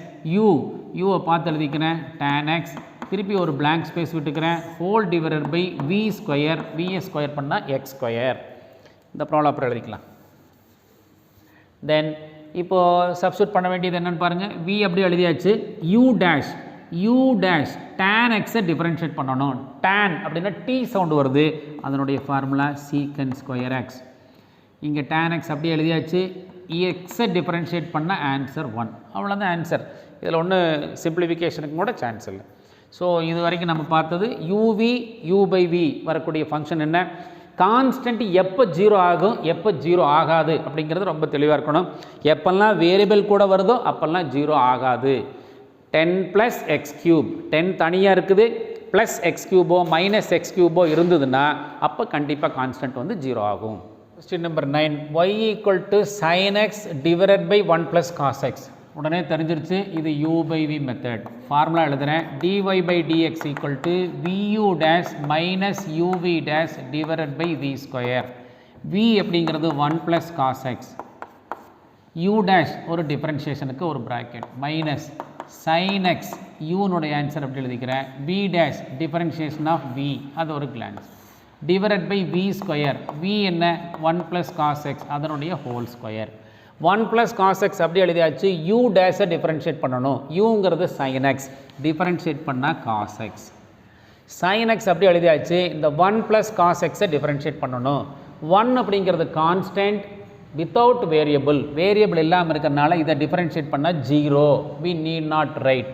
uவை பார்த்து எழுதிக்கிறேன் tan x, திருப்பி ஒரு பிளாங்க் ஸ்பேஸ் விட்டுக்கிறேன், whole divided by v square. v square பண்ணால் எக்ஸ் ஸ்கொயர். இந்த ப்ராப்ளம் அப்புறம் எழுதிக்கலாம். தென் இப்போது சப்ஸ்டியூட் பண்ண வேண்டியது என்னென்னு பாருங்கள். v அப்படி எழுதியாச்சு. u டேஷ் tan எக்ஸை டிஃபரன்ஷியேட் பண்ணணும். tan அப்படின்னா டி சவுண்டு வருது, அதனுடைய ஃபார்முலா சீக்கன் ஸ்கொயர் எக்ஸ். இங்கே tan எக்ஸ் அப்படியே எழுதியாச்சு. எக்ஸை டிஃபரன்ஷியேட் பண்ண ஆன்சர் 1. அவ்வளோதான் ஆன்சர். இதில் ஒன்றும் சிம்பிளிஃபிகேஷனுக்கு கூட சான்ஸ் இல்லை. ஸோ இது வரைக்கும் நம்ம பார்த்தது யூவி u by v வரக்கூடிய ஃபங்க்ஷன் என்ன, கான்ஸ்டன்ட் எப்போ 0 ஆகும் எப்போ 0 ஆகாது அப்படிங்கிறது ரொம்ப தெளிவாக இருக்கணும். எப்பெல்லாம் வேரியபிள் கூட வருதோ அப்போல்லாம் 0 ஆகாது. 10 + x³ 10 தனியாக இருக்குது, ப்ளஸ் x³ மைனஸ் x³ இருந்ததுன்னா அப்போ கண்டிப்பாக கான்ஸ்டன்ட் வந்து 0 ஆகும். Question number 9, y equal to sine x divided by 1 + cos x. உடனே தெரிஞ்சிருச்சு, இது u by v method. Formula எழுதுகிறேன். dy by dx equal to vu dash minus uv dash divided by v square. v அப்படிங்கிறது 1 + cos X, u dash ஒரு டிஃபரன்ஷியேஷனுக்கு ஒரு bracket, minus sine x, யூனுடைய answer அப்படி எழுதிக்கிறேன், v dash differentiation of v, அது ஒரு கிளான்ஸ், divided by v square. v என்ன 1 + காஸ் எக்ஸ், அதனுடைய ஹோல் ஸ்கொயர். 1 + காஸ் எக்ஸ் அப்படி எழுதியாச்சு. u டேஷை டிஃபரன்ஷியேட் பண்ணணும். யூங்கிறது சைன் எக்ஸ், டிஃபரன்ஷியேட் பண்ணால் காஸ் எக்ஸ். சைன் எக்ஸ் அப்படி எழுதியாச்சு. இந்த 1 + காஸ் எக்ஸை டிஃபரன்ஷியேட் பண்ணணும். 1 அப்படிங்கிறது கான்ஸ்டன்ட் வித்தவுட் வேரியபிள் இல்லாமல் இருக்கிறனால இதை டிஃபரன்ஷியேட் பண்ணால் 0. we need not write.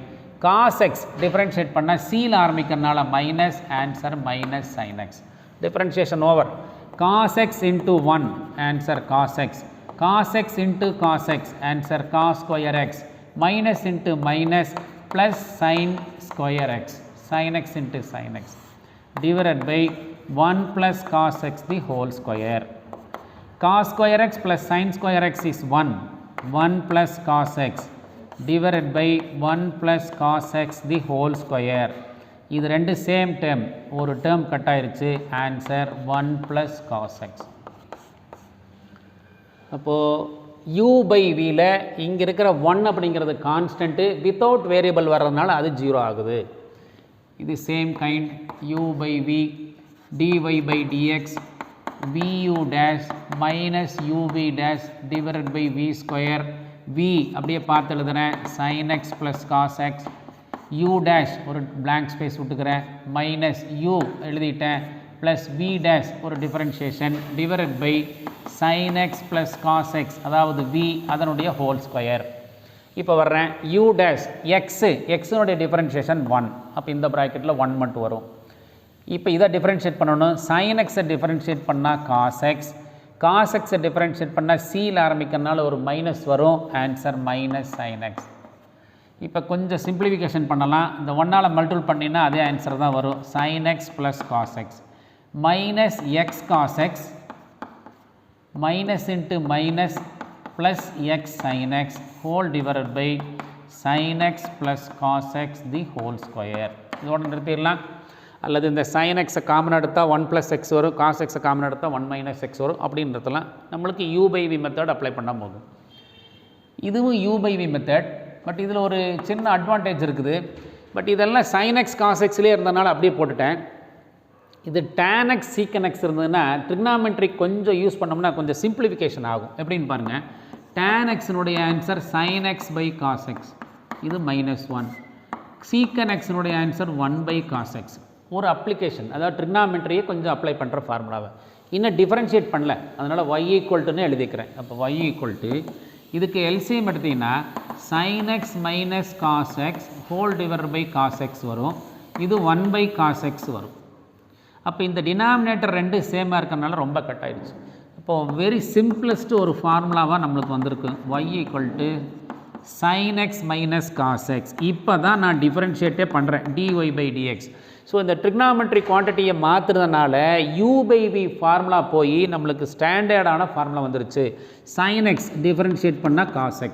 Cos x differentiate பண்ணால் சீல் ஆரம்பிக்கிறனால minus, answer minus sine x. Differentiation over. Cos x into 1, answer cos x. cos x into cos x, answer cos square x, minus into minus plus sin square x, sin x into sin x, divided by 1 + cos x the whole square. Cos square x plus sin square x is 1 + cos x, divided by 1 + cos x the whole square. இது ரெண்டு same term, ஒரு term cut ஆயிருச்சு, answer 1 + cos x. அப்போது u by vயில் இங்கே இருக்கிற 1 அப்படிங்கிறது constant, without variable வர்றதுனால அது 0 ஆகுது. இது same kind u by v dy by dx vu dash minus uv dash divided by v square. v அப்படியே பார்த்து எழுதுகிறேன், sin x + cos x, u dash ஒரு பிளாங்க் ஸ்பேஸ் விட்டுக்கிறேன், மைனஸ் u எழுதிட்டேன், ப்ளஸ் v டேஷ் ஒரு differentiation, divided by sin x + cos x, அதாவது v அதனுடைய whole square. இப்போ வர்றேன் u dash எக்ஸுனுடைய டிஃபரன்ஷியேஷன் 1, அப்போ இந்த ப்ராக்கெட்டில் 1 மட்டும் வரும். இப்போ இதை டிஃபரன்ஷியேட் பண்ணணும். sin x டிஃபரன்ஷியேட் பண்ணால் cos x டிஃபரன்ஷியேட் பண்ணால் cயில் ஆரம்பிக்கிறதுனால ஒரு மைனஸ் வரும், ஆன்சர் மைனஸ் sin x. இப்போ கொஞ்சம் சிம்பிளிஃபிகேஷன் பண்ணலாம். இந்த 1ஆல் மல்டிபிள் பண்ணினா அதே ஆன்சர் தான் வரும், sin x plus cos x minus x cos x minus into minus plus x sin x whole divided by sin x plus cos x the whole square. இதோட நிறுத்திடலாம். அல்லது இந்த sin x காமன் எடுத்தால் 1 plus x வரும், cos x common எடுத்தால் 1 minus x வரும், அப்படின்னு நிறுத்தலாம். நம்மளுக்கு u by v method apply பண்ணால் போதும். இதுவும் u by v method, but இதில் ஒரு சின்ன அட்வான்டேஜ் இருக்குது. பட் இதெல்லாம் sin x cos xலேயே இருந்ததுனால அப்படியே போட்டுட்டேன். இது tan x sec x இருந்ததுன்னா ட்ரிக்னாமெட்ரி கொஞ்சம் யூஸ் பண்ணோம்னா கொஞ்சம் சிம்பிளிஃபிகேஷன் ஆகும். எப்படின்னு பாருங்கள், tan x னுடைய answer sin x by cos x, இது -1. sec x னுடைய ஆன்சர் 1 by cos x. ஒரு அப்ளிகேஷன், அதாவது ட்ரிக்னாமெட்ரியை கொஞ்சம் அப்ளை பண்ணுற ஃபார்முலாவை இன்னும் டிஃபரன்ஷியேட் பண்ணல, அதனால் y ஈக்குவல்ட்டுன்னு எழுதிக்கிறேன். அப்போ y ஈக்குவல்ட்டு இதுக்கு எல்சிஎம் எடுத்திங்கன்னா sin x minus cos x whole divided by cos x வரும், இது 1 by cos x வரும். அப்போ இந்த டினாமினேட்டர் ரெண்டு சேமாக இருக்கிறதுனால ரொம்ப கட் ஆகிடுச்சு. இப்போது வெரி சிம்பிளஸ்ட் ஒரு ஃபார்முலாவாக நம்மளுக்கு வந்திருக்கு, y equal to sin x minus cos x. இப்போ தான் நான் டிஃபரன்ஷியேட்டே பண்ணுறேன், dy by dx. ஸோ இந்த ட்ரிக்னாமெட்ரி குவான்டிட்டியை மாற்றுறதுனால u by v ஃபார்முலா போய் நம்மளுக்கு ஸ்டாண்டர்டான ஃபார்முலா வந்துருச்சு. sin x டிஃபரன்ஷியேட் பண்ணால் cos x,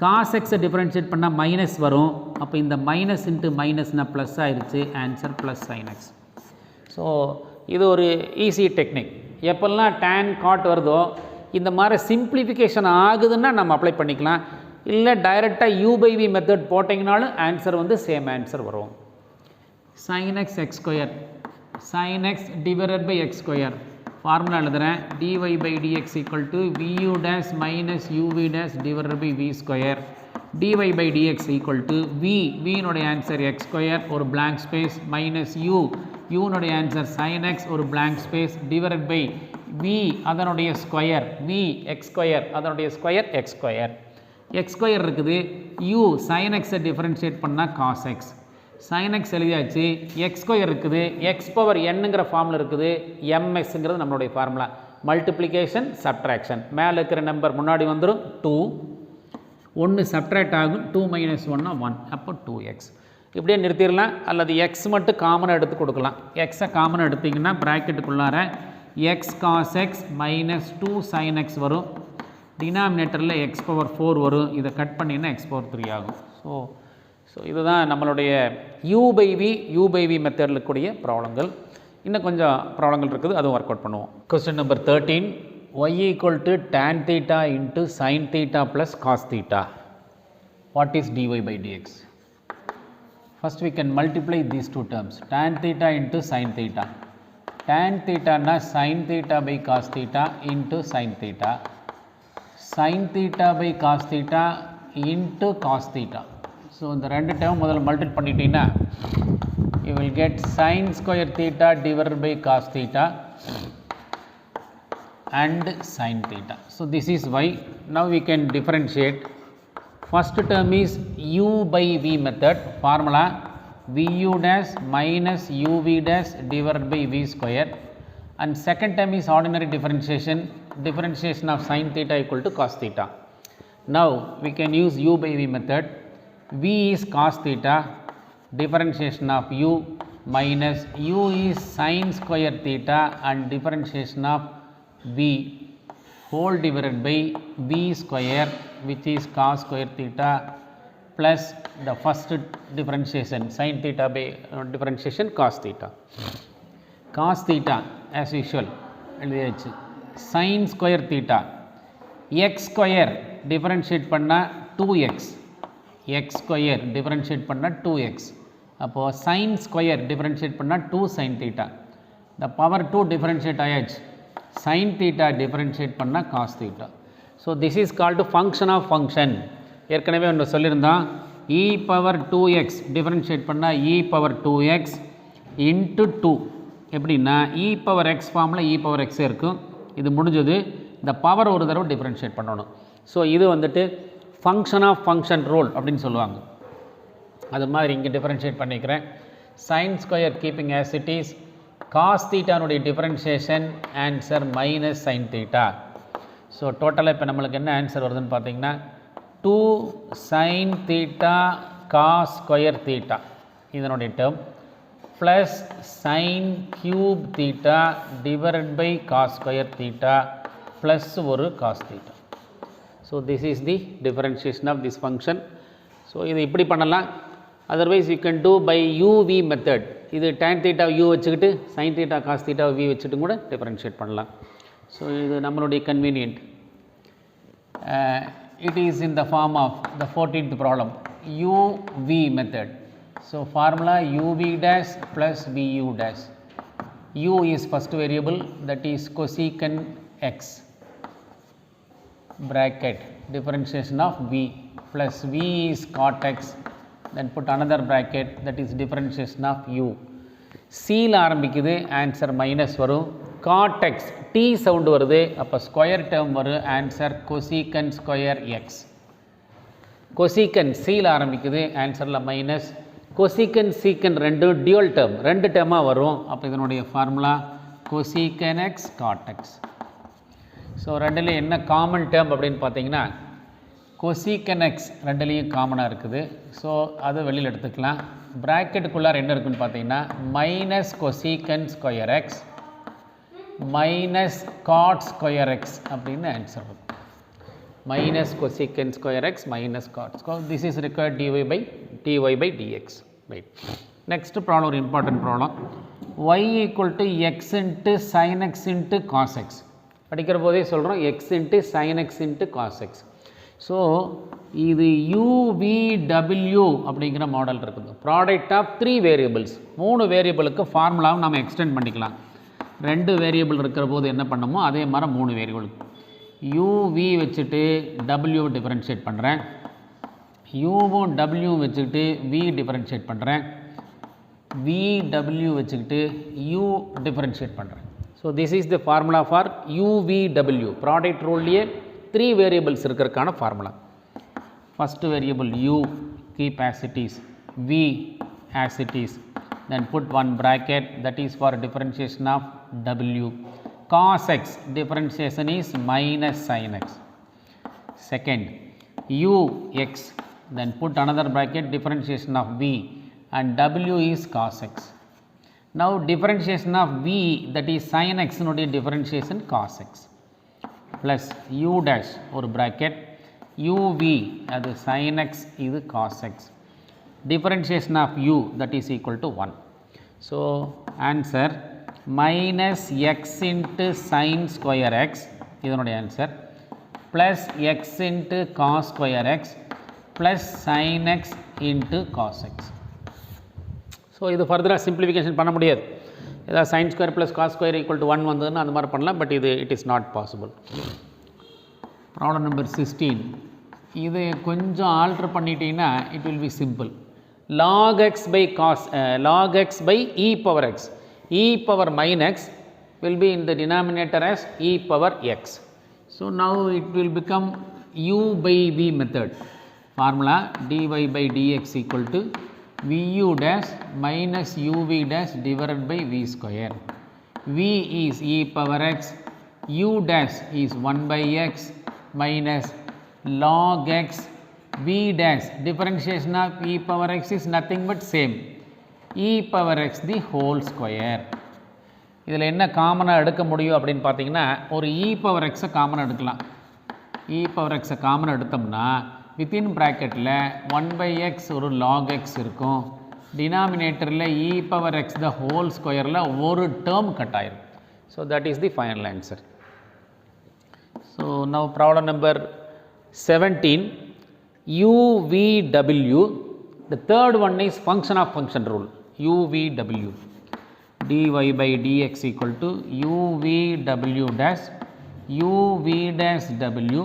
cos x differentiate பண்ணால் மைனஸ் வரும். அப்போ இந்த மைனஸ் இன்ட்டு மைனஸ்னால் ப்ளஸ் ஆயிடுச்சு, answer plus sin x. So இது ஒரு ஈஸி டெக்னிக். எப்பெல்லாம் tan cot வருதோ இந்த மாதிரி சிம்பிளிஃபிகேஷன் ஆகுதுன்னா நம்ம அப்ளை பண்ணிக்கலாம். இல்லை டைரெக்டாக u by v மெத்தட் போட்டிங்கனாலும் ஆன்சர் வந்து சேம் ஆன்சர் வரும். sin x x square, sin x divided by x square formula எழுதுகிறேன், dy by dx equal to vu dash minus uv dash divided by v square, dy by dx equal to vனுடைய answer x square ஒரு blank space minus uனுடைய answer sin x ஒரு blank space divided by v அதனுடைய square x square அதனுடைய square x square. x square இருக்குது, u sin x differentiate பண்ணால் cos x, sin x எழுதியாச்சு. x square இருக்குது, x power nங்கிற formula இருக்குது, msங்கிறது நம்மளுடைய ஃபார்முலா, மல்டிப்ளிகேஷன் சப்ட்ராக்ஷன். மேலே இருக்கிற நம்பர் முன்னாடி வந்துடும் 2, 1 சப்ட்ராக்ட் ஆகும், 2 மைனஸ் 1 1, அப்போ 2x. இப்படியே நிறுத்திடலாம். அல்லது x மட்டும் காமனாக எடுத்து கொடுக்கலாம். எக்ஸை காமனாக எடுத்திங்கன்னா ப்ராக்கெட்டுக்குள்ளார x cos x minus 2 sin x வரும், டினாமினேட்டரில் x பவர் 4 வரும், இதை கட் பண்ணிங்கன்னா x பவர் 3 ஆகும். ஸோ இதுதான் நம்மளுடைய u by v மெத்தடில் இருக்கக்கூடிய ப்ராப்ளங்கள். இன்னும் கொஞ்சம் ப்ராப்ளங்கள் இருக்குது, அதுவும் ஒர்க் அவுட் பண்ணுவோம். Question number 13, y equal to tan theta into sin theta plus cos theta. What is dy by dx? First we can multiply these two terms, tan theta into sin theta. Tan theta na sin theta by cos theta into sin theta, sin theta by cos theta into cos theta. So இந்த ரெண்டு term முதல்ல multiply பண்ணிட்டீங்கன்னா you will get sin square theta divided by cos theta and sin theta. So this is y. Now we can differentiate. First term is u by v method formula, vu dash minus uv dash divided by v square, and second term is ordinary differentiation of sin theta equal to cos theta. Now we can use u by v method. V is cos theta, differentiation of u minus u is sin square theta and differentiation of v whole divided by v square which is cos square theta plus the first differentiation sin theta by differentiation cos theta. Cos theta as usual எழுதியாச்சு. sin square theta x square differentiate பண்ணா 2x, x square differentiate பண்ணா 2x, அப்போ sin square differentiate பண்ணா 2 sin theta, the power 2 differentiate ஆயாச்சு, sin theta differentiate பண்ணா cos theta. So this is called function of function. ஏற்கனவே ஒன்று சொல்லியிருந்தோம், e power 2x differentiate பண்ணா e power 2x into 2. எப்படின்னா e power x ஃபார்மில் e power x இருக்கும், இது முடிஞ்சது. இந்த பவர் ஒரு தடவை டிஃபரன்ஷியேட் பண்ணணும். ஸோ இது வந்துட்டு ஃபங்க்ஷன் ஆஃப் ஃபங்க்ஷன் ரூல் அப்படின்னு சொல்லுவாங்க. அது மாதிரி இங்கே டிஃபரன்ஷியேட் பண்ணிக்கிறேன். sin square keeping as it is, cos தீட்டானுடைய differentiation answer minus sin theta. So டோட்டலாக இப்போ நம்மளுக்கு என்ன ஆன்சர் வருதுன்னு பார்த்தீங்கன்னா 2 sin theta cos square theta இதனுடைய term plus sin cube theta divided by cos square theta plus ஒரு cos theta. So this is the differentiation of this function. So இது இப்படி பண்ணலாம். Otherwise you can do by UV method. இது tan theta u வச்சுக்கிட்டு sin theta cos theta v வச்சுட்டு கூட differentiate பண்ணலாம். So இது நம்மளுடைய convenient. It is in the form of the 14th problem uv method. So formula uv dash plus vu dash. u is first variable, that is cosecant x bracket differentiation of v plus v is cot x, then put another bracket, that is differentiation of u. c ல ஆரம்பிக்குது, answer minus வரும். cot x t sound வருது, அப்போ square term வரும், answer cosecant square x. cosecant c ல ஆரம்பிக்குது, ஆன்சரில் minus. cosecant secant ரெண்டு dual term, ரெண்டு டேர்மாக வரும். அப்போ இதனுடைய formula cosecant x cot x. So ரெண்டுலேயும் என்ன காமன் டேர்ம் அப்படின்னு பார்த்தீங்கன்னா cosecant x ரெண்டுலேயும் காமனாக இருக்குது. ஸோ அதை வெளியில் எடுத்துக்கலாம். ப்ராக்கெட்டுக்குள்ளார் என்ன இருக்குன்னு பார்த்தீங்கன்னா minus cosecant square x minus cot square x அப்படின்னு ஆன்சர் வரும். Minus cosecant square x minus cot square. This is required dy by dx. Right. Next problem ஒரு important problem. y equal to x into sine x into cos x. படிக்கிற போதே சொல்கிறோம் x into sine x into cos x. So இது UVW அப்படிங்கிற model இருக்குது. Product of 3 variables. 3 வேரியபிளுக்கு ஃபார்முலாவும் நம்ம எக்ஸ்டெண்ட் பண்ணிக்கலாம். 2 வேரியபிள் இருக்கிற போது என்ன பண்ணமோ அதே மாதிரி 3 வேரியபிளுக்கு UV வச்சுட்டு W டிஃபரன்ஷியேட் பண்ணுறேன், Uவும் W வச்சுக்கிட்டு V டிஃபரன்ஷியேட் பண்ணுறேன், VW வச்சுக்கிட்டு U டிஃபரன்ஷியேட் பண்ணுறேன். So this is the formula for UVW. Product ரூல்லையே 3 வேரியபிள்ஸ் இருக்கிறதுக்கான formula. First variable u keep as it is, v as it is, then put one bracket, that is for differentiation of w. Cos x differentiation is minus sin x. Second u x, then put another bracket, differentiation of v, and w is cos x. Now differentiation of v, that is sin x nude differentiation cos x, plus u dash or bracket uv, அது sin x, இது cos x. Differentiation of u, that is equal to 1. So answer minus x into sin square x, இதனுடைய answer, plus x into cos square x plus sin x into cos x. So இது ஃபர்தராக simplification பண்ண முடியாது. ஏதாவது sin square plus cos square equal to 1 வந்ததுன்னா அந்த மாதிரி பண்ணலாம். பட் இது it is not possible. Problem number 16. இது கொஞ்சம் ஆல்ட்ரு பண்ணிட்டீங்கன்னா it will be simple. log x by cos log x by e power x, e power minus x will be in the denominator as e power x. So now it will become u by v method. Formula dy by dx equal to vu dash minus uv dash divided by v square. V is e power x, u dash is 1 by x minus log x, v dash differentiation of e power x is nothing but same, e power x the whole square. இதில் என்ன காமனாக எடுக்க முடியும் அப்படின்னு பார்த்தீங்கன்னா ஒரு e power x காமனாக எடுக்கலாம். e power x காமனாக எடுத்தோம்னா வித்தின் ப்ராக்கெட்டில் 1 by x ஒரு log x இருக்கும். டினாமினேட்டரில் e power x the whole ஸ்கொயரில் ஒரு டேர்ம் கட் ஆயிரும். So that is the final answer. So now problem number 17. UVW. The third one is function of function rule. UVW. dy by dx equal to UVW dash UV dash W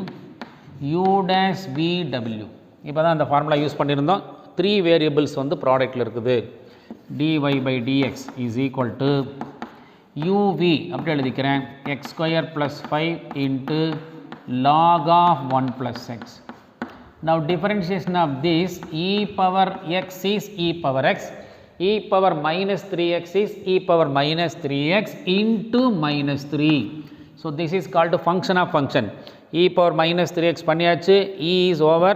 U dash VW. இப்போ தான் அந்த formula use பண்ணியிருந்தோம். 3 variables வந்து ப்ராடக்டில் இருக்குது. dy by dx is equal to UV அப்படி எழுதிக்கிறேன் x² + 5 into log of 1 plus x Now differentiation of this e power x is e power x, e power minus 3x is e power minus 3x into minus 3. So this is called function of function. E power minus 3x பண்ணியாச்சு, e is over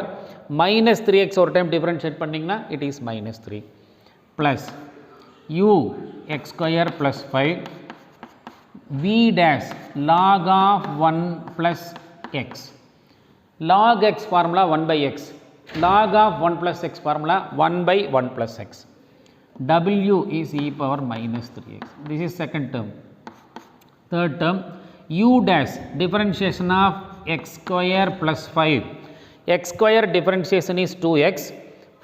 minus 3x ஒரு time differentiate பண்ணிங்கன்னா it is minus 3 plus u x square plus 5 v dash log of 1 plus x. Log x formula 1 by x, log of 1 plus x formula 1 by 1 plus x. W is e power minus 3x. This is second term. Third term, u dash differentiation of x square plus 5. X square differentiation is 2x.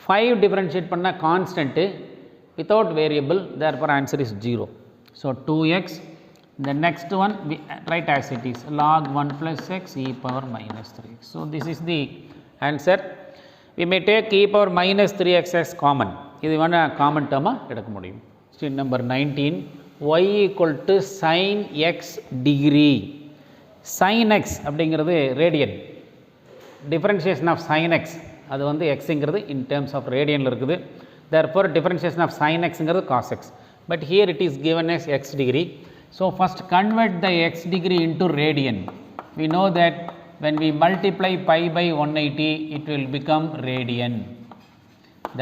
5 differentiate panna constant without variable, therefore answer is 0. So 2x. The next one we write as it is, log 1 plus x e power minus 3x. So this is the answer. We may take e power minus 3x as common. இது வேணா common டேர்மாக எடுக்க முடியும். Step number 19, y equal to sin x degree. sin x அப்படிங்கிறது radian. Differentiation of sin x அது வந்து xங்கிறது in terms of ரேடியனில் இருக்குது. therefore differentiation of sin xங்கிறது cos x. but here it is given as x degree. So first convert the x degree into radian. We know that when we multiply pi by 180 it will become radian.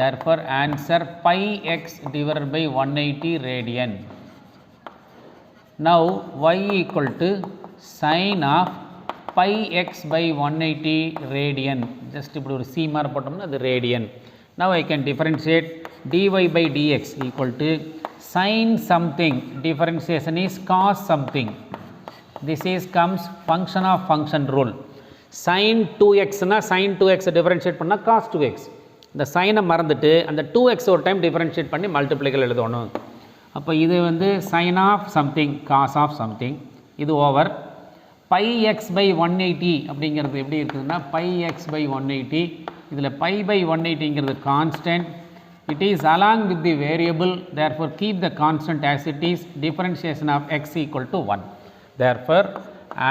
Therefore answer pi x divided by 180 radian. Now y equal to sin of pi x by 180 radian. Just இப்படி ஒரு c மார் போட்டோம்னா அது radian. Now I can differentiate dy by dx equal to sin something, differentiation is cos something. This is comes function of function rule. sin 2x na sin 2x differentiate பண்ணா cos 2x. இந்த சைனை மறந்துட்டு அந்த 2x ஒரு time differentiate பண்ணி மல்டிப்ளைகள் எழுதணும். அப்போ இது வந்து sin of something cos of something, இது ஓவர் pi x by 180 அப்படிங்கிறது எப்படி இருக்குதுன்னா pi x by 180, இதில் pi by 180ங்கிறது constant. It is along with the variable, therefore keep the constant as it is. Differentiation of x equal to 1. Therefore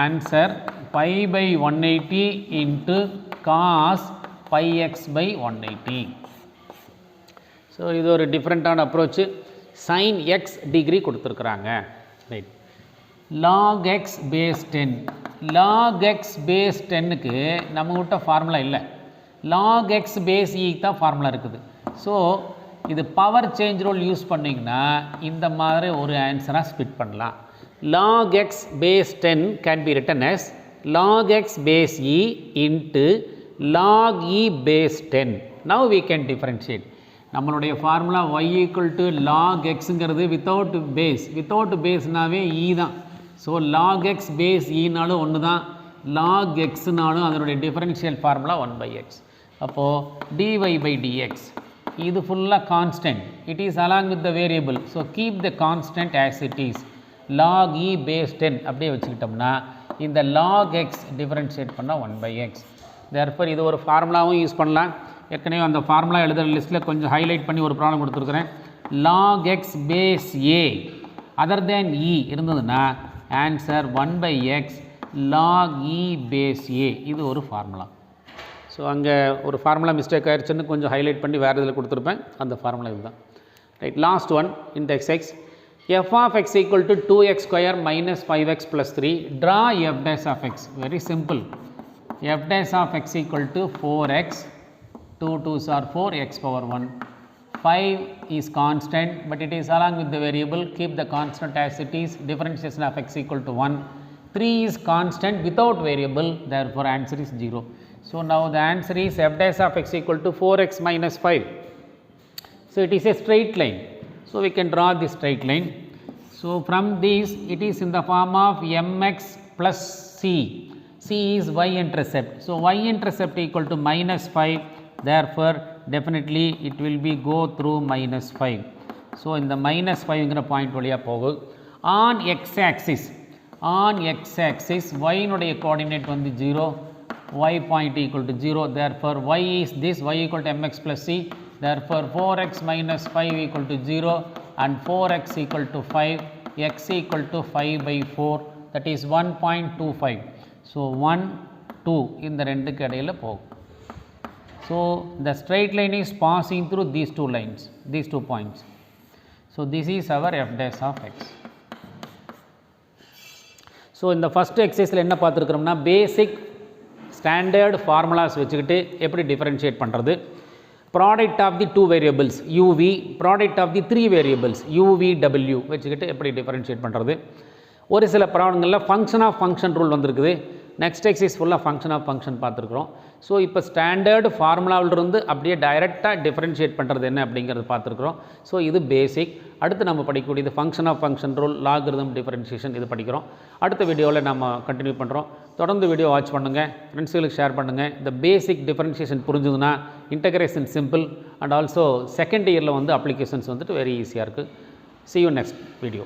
answer pi by 180 into cos pi x by 180. So இது ஒரு டிஃப்ரெண்ட்டான approach. sin x degree கொடுத்துருக்குறாங்க. Right, log x base 10. log x base 10க்கு நம்மகிட்ட formula இல்லை, log x base e தான் formula இருக்குது. So இது power change rule use பண்ணிங்கன்னா இந்த மாதிரி ஒரு ஆன்சராக ஸ்பிட் பண்ணலாம். log x base 10 can be written as log x base e into log e base 10. Now we can differentiate. நம்மளுடைய formula y equal to log xங்கிறது without பேஸ்னாவே e தான். ஸோ log x base eனாலும் ஒன்று தான், log xனாலும் அதனுடைய டிஃபரன்ஷியல் ஃபார்முலா 1 by x. அப்போது dy by dx இது ஃபுல்லாக constant, it is along with the variable. So keep the constant as it is. log e base 10 அப்படியே வச்சுக்கிட்டோம்னா இந்த log x டிஃபரன்ஷியேட் பண்ணால் 1 by x. therefore இது ஒரு ஃபார்முலாவும் யூஸ் பண்ணலாம். ஏற்கனவே அந்த ஃபார்முலா எழுதுகிற லிஸ்ட்டில் கொஞ்சம் ஹைலைட் பண்ணி ஒரு ப்ராப்ளம் கொடுத்துருக்குறேன். log x base a other than e இருந்ததுன்னா answer 1 by x log e base a. இது ஒரு ஃபார்முலா. ஸோ அங்கே ஒரு ஃபார்முலா மிஸ்டேக் ஆயிடுச்சுன்னு கொஞ்சம் ஹைலைட் பண்ணி வேறு இதில் கொடுத்துருப்பேன். அந்த ஃபார்முலா இதுதான். ரைட், லாஸ்ட் ஒன் இந்த exercise. f of x equal to 2x square minus 5x plus 3. Draw f dash of x. Very simple. f dash of x equal to 4x, 2 2s are 4, x power 1. 5 is constant, but it is along with the variable. Keep the constant as it is. Differentiation of x equal to 1. 3 is constant without variable, therefore answer is 0. So now the answer is f dash of x equal to 4x minus 5. So it is a straight line. So we can draw this straight line. So from this it is in the form of mx plus c. C is y-intercept. So y-intercept equal to minus 5. Therefore definitely it will be go through minus 5. So in the minus 5ங்கிற point வழியாக போகும். On x-axis y னுடைய coordinate வந்து 0, y point equal to 0. Therefore y is this, y equal to mx plus c. Therefore 4x minus 5 equal to 0 and 4x equal to 5, x equal to 5 by 4, that is 1.25. So 1 2 இந்த ரெண்டுக்கு இடையில் போகும். So, the straight line is passing through these two lines, these 2 points. So, this is our f dash of x. So, in the first exercise என்ன பார்த்துருக்கிறோம்னா பேசிக் standard formulas வச்சுக்கிட்டு எப்படி differentiate பண்ணுறது, product of the 2 variables uv, product of the 3 variables uvw வச்சுக்கிட்டு எப்படி differentiate பண்ணுறது. ஒரு சில ப்ராப்ளங்களில் ஃபங்க்ஷன் ஆஃப் ஃபங்க்ஷன் ரூல் வந்திருக்குது. நெக்ஸ்ட் எக்ஸைஸ் ஃபுல்லாக ஃபங்க்ஷன் ஆஃப் ஃபங்க்ஷன் பார்த்துருக்குறோம். ஸோ இப்போ ஸ்டாண்டர்டு ஃபார்முலாவிலிருந்து அப்படியே டைரெக்டாக டிஃபரன்ஷியேட் பண்ணுறது என்ன அப்படிங்கிறது பார்த்துருக்குறோம். ஸோ இது பேசிக். அடுத்து நம்ம படிக்கக்கூடியது function of function rule, logarithm, differentiation இது படிக்கிறோம். அடுத்த வீடியோவில் நம்ம கண்டினியூ பண்ணுறோம். தொடர்ந்து வீடியோ வாட்ச் பண்ணுங்கள், ஃப்ரெண்ட்ஸுகளுக்கு ஷேர் பண்ணுங்கள். இந்த பேசிக் டிஃபரன்ஷியேஷன் புரிஞ்சுதுன்னா integration simple and also second இயரில் வந்து அப்ளிகேஷன்ஸ் வந்துட்டு வெரி ஈஸியாக இருக்குது. See you next video.